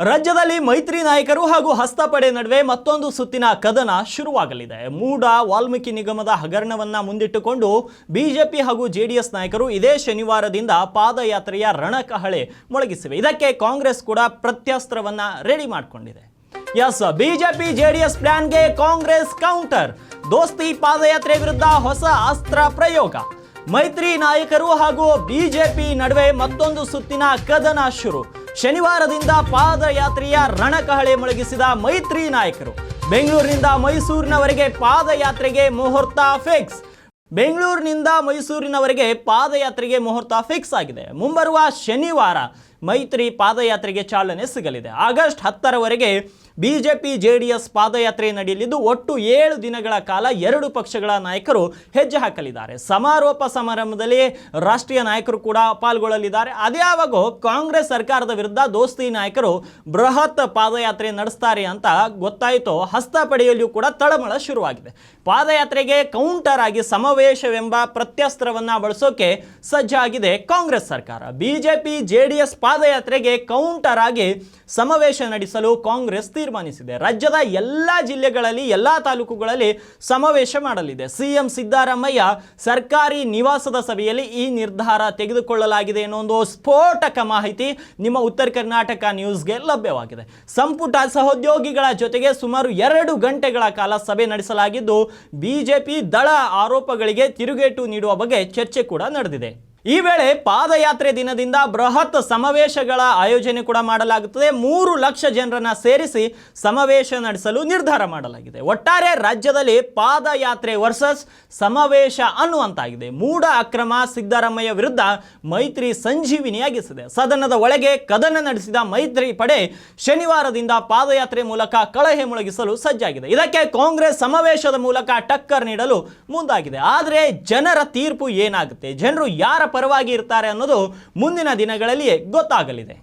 ರಾಜ್ಯದಲ್ಲಿ ಮೈತ್ರಿ ನಾಯಕರು ಹಾಗೂ ಹಸ್ತಪಡೆ ನಡುವೆ ಮತ್ತೊಂದು ಸುತ್ತಿನ ಕದನ ಶುರುವಾಗಲಿದೆ. ಮೂಡ ವಾಲ್ಮೀಕಿ ನಿಗಮದ ಹಗರಣವನ್ನ ಮುಂದಿಟ್ಟುಕೊಂಡು ಬಿಜೆಪಿ ಹಾಗೂ ಜೆಡಿಎಸ್ ನಾಯಕರು ಇದೇ ಶನಿವಾರದಿಂದ ಪಾದಯಾತ್ರೆಯ ರಣಕಹಳೆ ಮೊಳಗಿಸಿವೆ. ಇದಕ್ಕೆ ಕಾಂಗ್ರೆಸ್ ಕೂಡ ಪ್ರತ್ಯಾಸ್ತ್ರವನ್ನ ರೆಡಿ ಮಾಡಿಕೊಂಡಿದೆ. ಎಸ್, ಬಿಜೆಪಿ ಜೆಡಿಎಸ್ ಪ್ಲಾನ್ಗೆ ಕಾಂಗ್ರೆಸ್ ಕೌಂಟರ್. ದೋಸ್ತಿ ಪಾದಯಾತ್ರೆ ವಿರುದ್ಧ ಹೊಸ ಅಸ್ತ್ರ ಪ್ರಯೋಗ. ಮೈತ್ರಿ ನಾಯಕರು ಹಾಗೂ ಬಿಜೆಪಿ ನಡುವೆ ಮತ್ತೊಂದು ಸುತ್ತಿನ ಕದನ ಶುರು. ಶನಿವಾರದಿಂದ ಪಾದಯಾತ್ರೆಯ ರಣಕಹಳೆ ಮೊಳಗಿಸಿದ ಮೈತ್ರಿ ನಾಯಕರು ಬೆಂಗಳೂರಿನಿಂದ ಮೈಸೂರಿನವರೆಗೆ ಪಾದಯಾತ್ರೆಗೆ ಮುಹೂರ್ತ ಫಿಕ್ಸ್. ಬೆಂಗಳೂರಿನಿಂದ ಮೈಸೂರಿನವರೆಗೆ ಪಾದಯಾತ್ರೆಗೆ ಮುಹೂರ್ತ ಫಿಕ್ಸ್ ಆಗಿದೆ. ಮುಂಬರುವ ಶನಿವಾರ ಮೈತ್ರಿ ಪಾದಯಾತ್ರೆಗೆ ಚಾಲನೆ ಸಿಗಲಿದೆ. ಆಗಸ್ಟ್ 10ರವರೆಗೆ ಬಿಜೆಪಿ ಜೆಡಿಎಸ್ ಪಾದಯಾತ್ರೆ ನಡೆಯಲಿದ್ದು ಒಟ್ಟು 7 ದಿನಗಳ ಕಾಲ 2 ಪಕ್ಷಗಳ ನಾಯಕರು ಹೆಜ್ಜೆ ಹಾಕಲಿದ್ದಾರೆ. ಸಮಾರೋಪ ಸಮಾರಂಭದಲ್ಲಿ ರಾಷ್ಟ್ರೀಯ ನಾಯಕರು ಕೂಡ ಪಾಲ್ಗೊಳ್ಳಲಿದ್ದಾರೆ. ಅದ್ಯಾವಾಗೋ ಕಾಂಗ್ರೆಸ್ ಸರ್ಕಾರದ ವಿರುದ್ಧ ದೋಸ್ತಿ ನಾಯಕರು ಬೃಹತ್ ಪಾದಯಾತ್ರೆ ನಡೆಸ್ತಾರೆ ಅಂತ ಗೊತ್ತಾಯಿತು. ಹಸ್ತಪಡೆಯಲ್ಲಿಯೂ ಕೂಡ ತಳಮಳ ಶುರುವಾಗಿದೆ. ಪಾದಯಾತ್ರೆಗೆ ಕೌಂಟರ್ ಆಗಿ ಸಮಾವೇಶವೆಂಬ ಪ್ರತ್ಯಸ್ತ್ರವನ್ನ ಬಳಸೋಕೆ ಸಜ್ಜಾಗಿದೆ ಕಾಂಗ್ರೆಸ್ ಸರ್ಕಾರ. ಬಿಜೆಪಿ ಜೆಡಿಎಸ್ ಪಾದಯಾತ್ರೆಗೆ ಕೌಂಟರ್ ಆಗಿ ಸಮಾವೇಶ ನಡೆಸಲು ಕಾಂಗ್ರೆಸ್ ತೀರ್ಮಾನಿಸಿದೆ. ರಾಜ್ಯದ ಎಲ್ಲ ಜಿಲ್ಲೆಗಳಲ್ಲಿ ಎಲ್ಲ ತಾಲೂಕುಗಳಲ್ಲಿ ಸಮಾವೇಶ ಮಾಡಲಿದೆ. ಸಿಎಂ ಸಿದ್ದರಾಮಯ್ಯ ಸರ್ಕಾರಿ ನಿವಾಸದ ಸಭೆಯಲ್ಲಿ ಈ ನಿರ್ಧಾರ ತೆಗೆದುಕೊಳ್ಳಲಾಗಿದೆ ಎನ್ನುವ ಒಂದು ಸ್ಫೋಟಕ ಮಾಹಿತಿ ನಿಮ್ಮ ಉತ್ತರ ಕರ್ನಾಟಕ ನ್ಯೂಸ್ಗೆ ಲಭ್ಯವಾಗಿದೆ. ಸಂಪುಟ ಸಹೋದ್ಯೋಗಿಗಳ ಜೊತೆಗೆ ಸುಮಾರು 2 ಗಂಟೆಗಳ ಕಾಲ ಸಭೆ ನಡೆಸಲಾಗಿದ್ದು ಬಿಜೆಪಿ ದಳ ಆರೋಪಗಳಿಗೆ ತಿರುಗೇಟು ನೀಡುವ ಬಗ್ಗೆ ಚರ್ಚೆ ಕೂಡ ನಡೆದಿದೆ. ಈ ವೇಳೆ ಪಾದಯಾತ್ರೆ ದಿನದಿಂದ ಬೃಹತ್ ಸಮಾವೇಶಗಳ ಆಯೋಜನೆ ಕೂಡ ಮಾಡಲಾಗುತ್ತದೆ. 3 ಲಕ್ಷ ಜನರನ್ನ ಸೇರಿಸಿ ಸಮಾವೇಶ ನಡೆಸಲು ನಿರ್ಧಾರ ಮಾಡಲಾಗಿದೆ. ಒಟ್ಟಾರೆ ರಾಜ್ಯದಲ್ಲಿ ಪಾದಯಾತ್ರೆ ವರ್ಸಸ್ ಸಮಾವೇಶ ಅನ್ನುವಂತಾಗಿದೆ. ಮೂಡ ಅಕ್ರಮ ಸಿದ್ದರಾಮಯ್ಯ ವಿರುದ್ಧ ಮೈತ್ರಿ ಸಂಜೀವಿನಿಯಾಗಿಸಿದೆ. ಸದನದ ಒಳಗೆ ಕದನ ನಡೆಸಿದ ಮೈತ್ರಿ ಪಡೆ ಶನಿವಾರದಿಂದ ಪಾದಯಾತ್ರೆ ಮೂಲಕ ಕಳಹೆ ಮೊಳಗಿಸಲು ಸಜ್ಜಾಗಿದೆ. ಇದಕ್ಕೆ ಕಾಂಗ್ರೆಸ್ ಸಮಾವೇಶದ ಮೂಲಕ ಟಕ್ಕರ್ ನೀಡಲು ಮುಂದಾಗಿದೆ. ಆದರೆ ಜನರ ತೀರ್ಪು ಏನಾಗುತ್ತೆ, ಜನರು ಯಾರ ಪರವಾಗಿ ಇರ್ತಾರೆ ಅನ್ನೋದು ಮುಂದಿನ ದಿನಗಳಲ್ಲಿ ಗೊತ್ತಾಗಲಿದೆ.